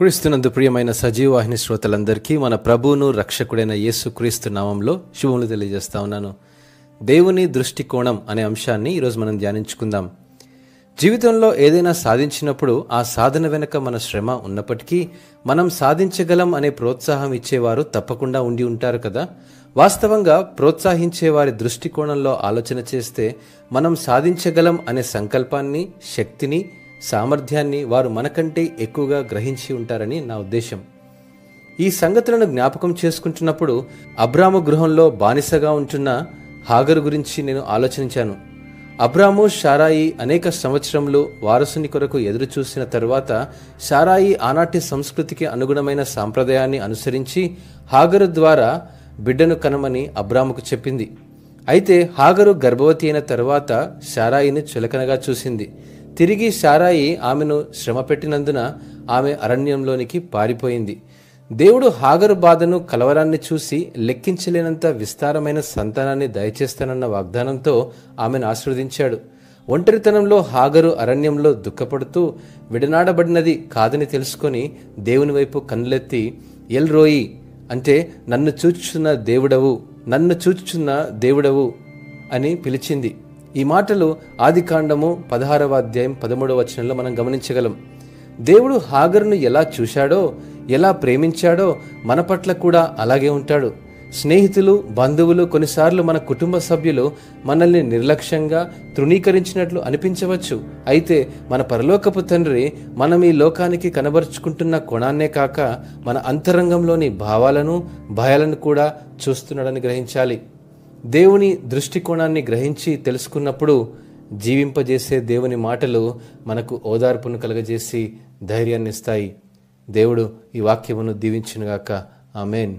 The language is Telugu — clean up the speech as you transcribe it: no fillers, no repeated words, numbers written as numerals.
క్రీస్తునందు ప్రియమైన సజీవవాహిని శ్రోతలందరికీ మన ప్రభువును రక్షకుడైన యేసు క్రీస్తు నామంలో శుభములు తెలియజేస్తా ఉన్నాను. దేవుని దృష్టికోణం అనే అంశాన్ని ఈరోజు మనం ధ్యానించుకుందాం. జీవితంలో ఏదైనా సాధించినప్పుడు ఆ సాధన వెనుక మన శ్రమ ఉన్నప్పటికీ మనం సాధించగలం అనే ప్రోత్సాహం ఇచ్చేవారు తప్పకుండా ఉండి ఉంటారు కదా. వాస్తవంగా ప్రోత్సహించే వారి దృష్టికోణంలో ఆలోచన చేస్తే మనం సాధించగలం అనే సంకల్పాన్ని, శక్తిని, సామర్థ్యాన్ని వారు మనకంటే ఎక్కువగా గ్రహించి ఉంటారని నా ఉద్దేశం. ఈ సంగతులను జ్ఞాపకం చేసుకుంటున్నప్పుడు అబ్రాము గృహంలో బానిసగా ఉంటున్న హాగరు గురించి నేను ఆలోచించాను. అబ్రాము, శారాయి అనేక సంవత్సరములు వారసుని కొరకు ఎదురు చూసిన తరువాత శారాయి ఆనాటి సంస్కృతికి అనుగుణమైన సాంప్రదాయాన్ని అనుసరించి హాగరు ద్వారా బిడ్డను కనమని అబ్రాముకు చెప్పింది. అయితే హాగరు గర్భవతి అయిన తరువాత శారాయిని చులకనగా చూసింది. తిరిగి శారాయి ఆమెను శ్రమ పెట్టినందున ఆమె అరణ్యంలోనికి పారిపోయింది. దేవుడు హాగరు బాధను, కలవరాన్ని చూసి లెక్కించలేనంత విస్తారమైన సంతానాన్ని దయచేస్తానన్న వాగ్దానంతో ఆమెను ఆశీర్వదించాడు. ఒంటరితనంలో హాగరు అరణ్యంలో దుఃఖపడుతూ విడనాడబడినది కాదని తెలుసుకొని దేవుని వైపు కన్నులెత్తి ఎల్ రోయి అంటే నన్ను చూచుచున్న దేవుడవు అని పిలిచింది. ఈ మాటలు ఆదికాండము 16వ అధ్యాయం 13వ వచనంలో మనం గమనించగలం. దేవుడు హాగరును ఎలా చూశాడో, ఎలా ప్రేమించాడో మన పట్ల కూడా అలాగే ఉంటాడు. స్నేహితులు, బంధువులు, కొన్నిసార్లు మన కుటుంబ సభ్యులు మనల్ని నిర్లక్ష్యంగా తృణీకరించినట్లు అనిపించవచ్చు. అయితే మన పరలోకపు తండ్రి మనం ఈ లోకానికి కనబరుచుకుంటున్న కోణాన్నే కాక మన అంతరంగంలోని భావాలను, భయాలను కూడా చూస్తున్నాడని గ్రహించాలి. దేవుని దృష్టికోణాన్ని గ్రహించి తెలుసుకున్నప్పుడు జీవింపజేసే దేవుని మాటలు మనకు ఓదార్పును కలగజేసి ధైర్యాన్ని ఇస్తాయి. దేవుడు ఈ వాక్యమును దీవించునుగాక. ఆమేన్.